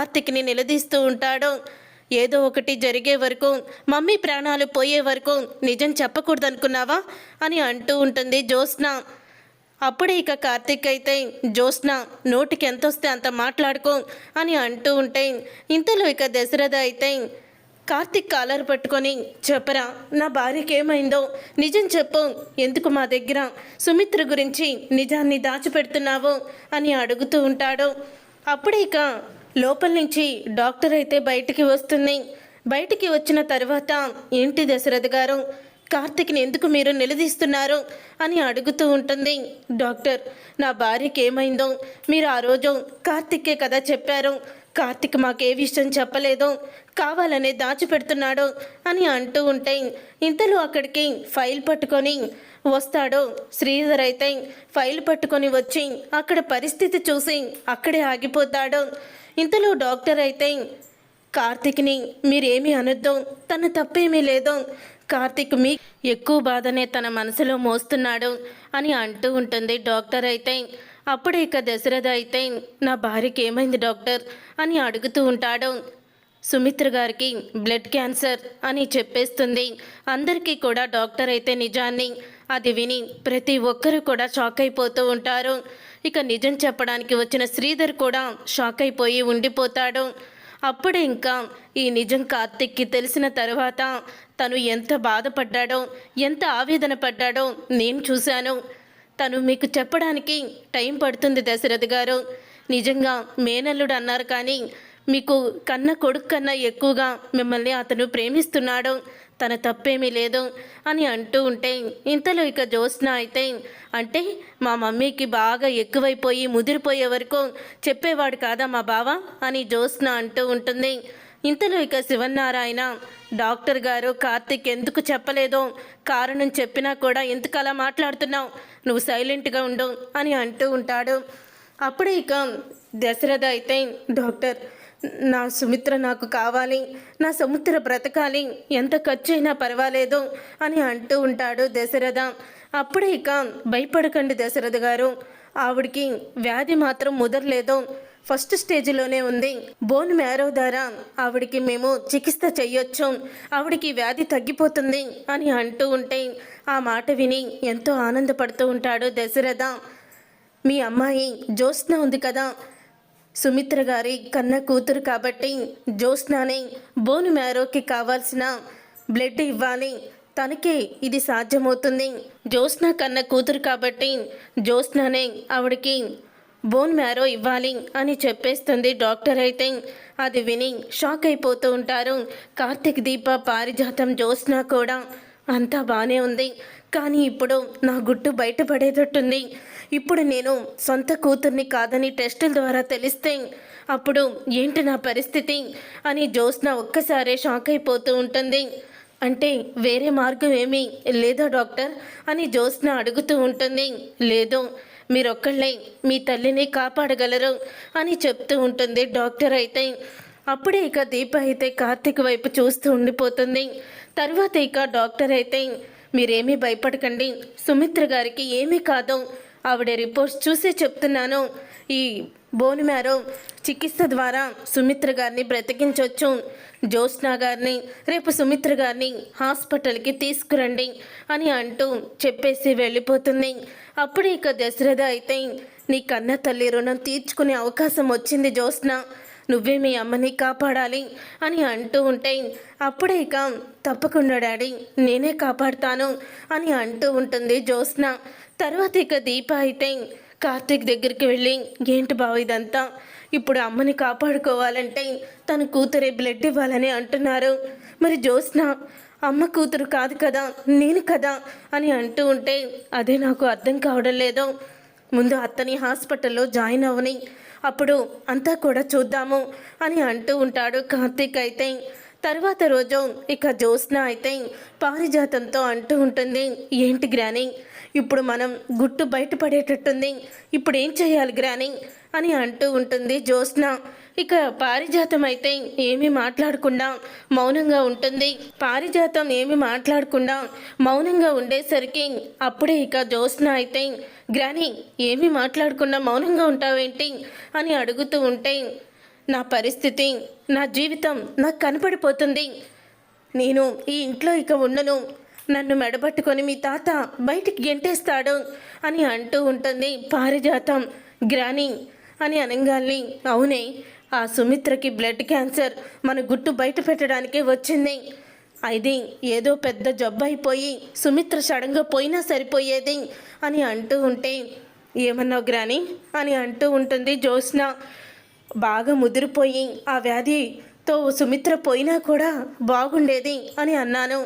కార్తిక్ని నిలదీస్తూ ఉంటాడు. ఏదో ఒకటి జరిగే వరకు, మమ్మీ ప్రాణాలు పోయే వరకు నిజం చెప్పకూడదనుకున్నావా అని అంటూ ఉంటుంది జ్యోత్స్న. అప్పుడే ఇక కార్తిక్ అయితే, జ్యోత్స్న నోటికి ఎంతొస్తే అంత మాట్లాడుకో అని అంటూ ఉంటే, ఇంతలో ఇక దశరథ అయితే కార్తిక్ కాలర్ పట్టుకొని, చెప్పరా నా భార్యకి ఏమైందో నిజం చెప్పు, ఎందుకు మా దగ్గర సుమిత్ర గురించి నిజాన్ని దాచిపెడుతున్నావు అని అడుగుతూ ఉంటాడు. అప్పుడే ఇక లోపల నుంచి డాక్టర్ అయితే బయటికి వస్తుంది. బయటికి వచ్చిన తర్వాత, ఏంటి దశరథ గారు, కార్తిక్ని ఎందుకు మీరు నిలదీస్తున్నారు అని అడుగుతూ ఉంటుంది. డాక్టర్, నా భార్యకి ఏమైందో మీరు ఆ రోజు కార్తిక్కే కదా చెప్పారు, కార్తిక్ మాకే విషయం చెప్పలేదు, కావాలనే దాచిపెడుతున్నాడు అని అంటూ ఉంటే, ఇంతలో అక్కడికి ఫైల్ పట్టుకొని వస్తాడు శ్రీధర్. అయితే ఫైల్ పట్టుకొని వచ్చి అక్కడ పరిస్థితి చూసి అక్కడే ఆగిపోతాడు. ఇంతలో డాక్టర్ అయితే, కార్తిక్ని మీరేమీ అనొద్దు, తన తప్పేమీ లేదు, కార్తిక్ మీ ఎక్కువ బాధనే తన మనసులో మోస్తున్నాడు అని అంటూ ఉంటుంది డాక్టర్. అయితే అప్పుడే ఇక దశరథ అయితే, నా భార్యకి ఏమైంది డాక్టర్ అని అడుగుతూ ఉంటాడు. సుమిత్ర గారికి బ్లడ్ క్యాన్సర్ అని చెప్పేస్తుంది. అందరికీ కూడా డాక్టర్ అయితే నిజాన్ని అది విని ప్రతి ఒక్కరూ కూడా షాక్ అయిపోతూ ఉంటారు. ఇక నిజం చెప్పడానికి వచ్చిన శ్రీధర్ కూడా షాక్ అయిపోయి ఉండిపోతాడు. అప్పుడే ఇంకా ఈ నిజం కార్తిక్కి తెలిసిన తర్వాత తను ఎంత బాధపడ్డాడో, ఎంత ఆవేదన పడ్డాడో నేను చూశాను. తను మీకు చెప్పడానికి టైం పడుతుంది దశరథ్ గారు. నిజంగా మేనల్లుడు అన్నారు, కానీ మీకు కన్న కొడుకు కన్నా ఎక్కువగా మిమ్మల్ని అతను ప్రేమిస్తున్నాడు, తన తప్పేమీ లేదు అని అంటూ ఉంటే, ఇంతలో ఇక జ్యోత్స్న అయితే, అంటే మా మమ్మీకి బాగా ఎక్కువైపోయి ముదిరిపోయే వరకు చెప్పేవాడు కాదా మా బావ అని జ్యోత్స్న అంటూ ఉంటుంది. ఇంతలో ఇక శివనారాయణ, డాక్టర్ గారు కార్తిక్ ఎందుకు చెప్పలేదో కారణం చెప్పినా కూడా ఎందుకు అలా మాట్లాడుతున్నావు, నువ్వు సైలెంట్గా ఉండు అని అంటూ ఉంటాడు. అప్పుడే ఇక దశరథ అయితే, డాక్టర్, నా సుమిత్ర నాకు కావాలి, నా సుమిత్ర బ్రతకాలి, ఎంత ఖర్చు అయినా పర్వాలేదు అని అంటూ ఉంటాడు దశరథ. అప్పుడే ఇక భయపడకండి దశరథ గారు, ఆవిడికి వ్యాధి మాత్రం ముదరలేదు, ఫస్ట్ స్టేజ్లోనే ఉంది, బోన్ మ్యారో ద్వారా ఆవిడికి మేము చికిత్స చెయ్యొచ్చు, ఆవిడికి వ్యాధి తగ్గిపోతుంది అని అంటూ ఉంటే, ఆ మాట విని ఎంతో ఆనందపడుతూ ఉంటాడు దశరథ. మీ అమ్మాయి జ్యోత్స్న ఉంది కదా, సుమిత్ర గారి కన్న కూతురు కాబట్టి జ్యోత్స్ననే బోన్ మ్యారోకి కావాల్సిన బ్లడ్ ఇవ్వాలి, తనకే ఇది సాధ్యమవుతుంది, జ్యోత్స్న కన్న కూతురు కాబట్టి జ్యోత్స్ననే ఆవిడకి బోన్ మ్యారో ఇవ్వాలి అని చెప్పేస్తుంది డాక్టర్. అయితే అది విని షాక్ అయిపోతూ ఉంటారు కార్తిక్, దీప, పారిజాతం, జ్యోత్స్న కూడా. అంతా బాగానే ఉంది, కానీ ఇప్పుడు నా గుట్టు బయటపడేటట్టుంది, ఇప్పుడు నేను సొంత కూతుర్ని కాదని టెస్టుల ద్వారా తెలిస్తే అప్పుడు ఏంటి నా పరిస్థితి అని జ్యోత్స్న ఒక్కసారే షాక్ అయిపోతూ ఉంటుంది. అంటే వేరే మార్గం ఏమీ లేదా డాక్టర్ అని జ్యోత్స్న అడుగుతూ ఉంటుంది. లేదు, మీరొక్కళ్ళే మీ తల్లిని కాపాడగలరు అని చెప్తూ ఉంటుంది డాక్టర్. అయితే అప్పుడే ఇక దీప అయితే కార్తిక్ వైపు చూస్తూ ఉండిపోతుంది. తర్వాత ఇక డాక్టర్ అయితే, మీరేమీ భయపడకండి, సుమిత్ర గారికి ఏమీ కాదు, ఆవిడ రిపోర్ట్స్ చూసే చెప్తున్నాను, ఈ బోన్ మ్యారో చికిత్స ద్వారా సుమిత్ర గారిని బ్రతికించవచ్చు, జ్యోత్స్న గారిని రేపు సుమిత్ర గారిని హాస్పిటల్కి తీసుకురండి అని అంటూ చెప్పేసి వెళ్ళిపోతుంది. అప్పుడు ఇక దశరథ అయితే, నీ కన్న తల్లి రుణం తీర్చుకునే అవకాశం వచ్చింది జ్యోత్స్న, నువ్వే మీ అమ్మని కాపాడాలి అని అంటూ ఉంటే, అప్పుడే ఇక తప్పకుండా డాడీ నేనే కాపాడుతాను అని అంటూ ఉంటుంది జ్యోత్స్న. తర్వాత ఇక దీప అయితే కార్తిక్ దగ్గరికి వెళ్ళి, ఏంటి బావ ఇదంతా, ఇప్పుడు అమ్మని కాపాడుకోవాలంటే తన కూతురే బ్లడ్ ఇవ్వాలని అంటున్నారు, మరి జ్యోత్స్న అమ్మ కూతురు కాదు కదా, నేను కదా అని అంటూ ఉంటే, అదే నాకు అర్థం కావడం లేదు, ముందు అత్తని హాస్పిటల్లో జాయిన్ అవ్వని, అప్పుడు అంతా కూడా చూద్దాము అని అంటూ ఉంటాడు కార్తిక్. అయితే తర్వాత రోజు ఇక జ్యోత్స్న అయితే పారిజాతంతో అంటూ ఉంటుంది, ఏంటి గ్రాని, ఇప్పుడు మనం గుట్టు బయటపడేటట్టుంది, ఇప్పుడు ఏం చేయాలి గ్రాని అని అంటూ ఉంటుంది జ్యోత్స్న. ఇక పారిజాతం అయితే ఏమీ మాట్లాడకుండా మౌనంగా ఉంటుంది. పారిజాతం ఏమీ మాట్లాడకుండా మౌనంగా ఉండేసరికి అప్పుడే ఇక జ్యోత్స్న అయితే, గ్రాని ఏమీ మాట్లాడకుండా మౌనంగా ఉంటావేంటి అని అడుగుతూ ఉంటే, నా పరిస్థితి, నా జీవితం నాకు కనపడిపోతుంది. నేను ఈ ఇంట్లో ఇక ఉండను. నన్ను మెడబట్టుకొని మీ తాత బయటికి గెంటేస్తాడు అని అంటూ ఉంటుంది పారిజాతం. గ్రాని అని అనగాల్ని, అవునే, ఆ సుమిత్రకి బ్లడ్ క్యాన్సర్ మన గుట్టు బయట పెట్టడానికే వచ్చింది. అది ఏదో పెద్ద జబ్బు అయిపోయి సుమిత్ర సడన్గా పోయినా సరిపోయేది అని అంటూ ఉంటే, ఏమన్నావు గ్రాని అని అంటూ ఉంటుంది జ్యోత్స్న. బాగా ముదిరిపోయి ఆ వ్యాధితో సుమిత్ర పోయినా కూడా బాగుండేది అని అన్నాను.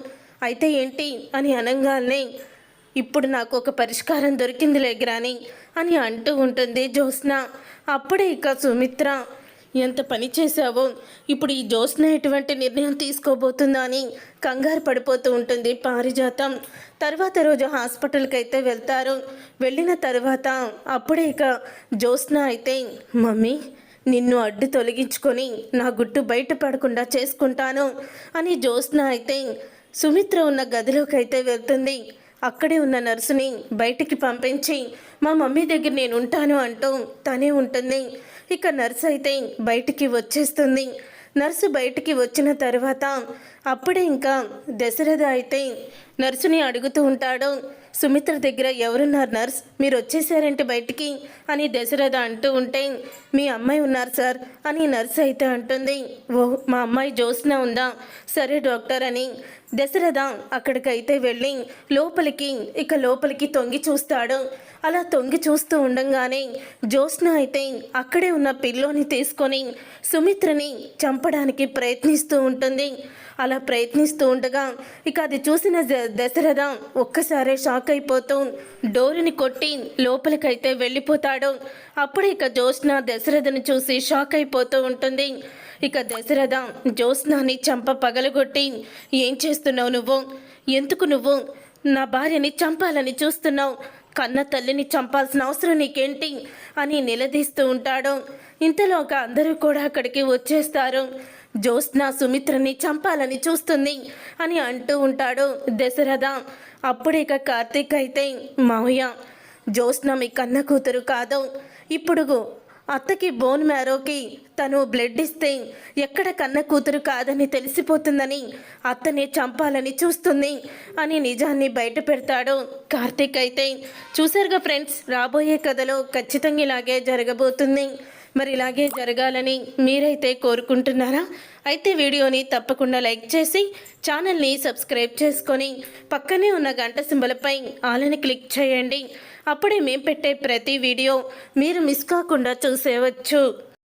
అయితే ఏంటి అని అనగానే, ఇప్పుడు నాకు ఒక పరిష్కారం దొరికిందిలే గ్రాని అని అంటూ ఉంటుంది జ్యోత్స్న. అప్పుడే ఇక సుమిత్ర, ఎంత పని చేశావో, ఇప్పుడు ఈ జ్యోత్స్న ఎటువంటి నిర్ణయం తీసుకోబోతుందా అని కంగారు పడిపోతూ ఉంటుంది పారిజాతం. తర్వాత రోజు హాస్పిటల్కి అయితే వెళ్తారు. వెళ్ళిన తర్వాత అప్పుడే ఇక జ్యోత్స్న అయితే, మమ్మీ నిన్ను అడ్డు తొలగించుకొని నా గుట్టు బయట పడకుండా చేసుకుంటాను అని జ్యోత్స్న అయితే సుమిత్ర ఉన్న గదిలోకి అయితే వెళ్తుంది. అక్కడే ఉన్న నర్సుని బయటికి పంపించి, మా మమ్మీ దగ్గర నేను ఉంటాను అంటూ తనే ఉంటుంది. ఇక నర్సు అయితే బయటికి వచ్చేస్తుంది. నర్సు బయటికి వచ్చిన తర్వాత అప్పుడే ఇంకా దశరథ అయితే నర్సుని అడుగుతూ ఉంటాడు, సుమిత్ర దగ్గర ఎవరున్నారు నర్స్, మీరు వచ్చేసారంటే బయటికి అని దశరథ అంటూ ఉంటే, మీ అమ్మాయి ఉన్నారు సార్ అని నర్స్ అయితే అంటుంది. ఓ, మా అమ్మాయి జ్యోత్స్న ఉందా, సరే డాక్టర్ అని దశరథ అక్కడికైతే వెళ్ళి లోపలికి తొంగి చూస్తాడు. అలా తొంగి చూస్తూ ఉండంగానే జ్యోత్స్న అయితే అక్కడే ఉన్న పిల్లోని తీసుకొని సుమిత్రని చంపడానికి ప్రయత్నిస్తూ ఉంటుంది. అలా ప్రయత్నిస్తూ ఉండగా ఇక అది చూసిన దశరథ ఒక్కసారే షాక్ అయిపోతూ డోరుని కొట్టి లోపలికైతే వెళ్ళిపోతాడు. అప్పుడు ఇక జ్యోత్స్న దశరథని చూసి షాక్ అయిపోతూ ఉంటుంది. ఇక దశరథ జ్యోత్స్నాని చంప పగలగొట్టి, ఏం చేస్తున్నావు నువ్వు, ఎందుకు నువ్వు నా భార్యని చంపాలని చూస్తున్నావు, కన్న తల్లిని చంపాల్సిన అవసరం నీకేంటి అని నిలదీస్తూ ఉంటాడు. ఇంతలోగా అందరూ కూడా అక్కడికి వచ్చేస్తారు. జ్యోత్స్న సుమిత్రని చంపాలని చూస్తుంది అని అంటూ ఉంటాడు దశరథ. అప్పుడే ఇక కార్తీక్ అయితే, మావయ్య జ్యోత్స్న మీ కన్న కూతురు కాదు, ఇప్పుడు అత్తకి బోన్ మ్యారోకి తను బ్లడ్ ఇస్తే ఎక్కడ కన్న కూతురు కాదని తెలిసిపోతుందని అత్తనే చంపాలని చూస్తుంది అని నిజాన్ని బయట పెడతాడు కార్తీక్ అయితే. చూసారుగా ఫ్రెండ్స్, రాబోయే కథలో ఖచ్చితంగా ఇలాగే జరగబోతుంది. మరి ఇలాగే జరగాలని మీరైతే కోరుకుంటున్నారా? అయితే వీడియోని తప్పకుండా లైక్ చేసి ఛానల్ని సబ్స్క్రైబ్ చేసుకొని పక్కనే ఉన్న గంట సింబల్పై ఆలని క్లిక్ చేయండి. అప్పుడే మేము పెట్టే ప్రతి వీడియో మీరు మిస్ కాకుండా చూసేయవచ్చు.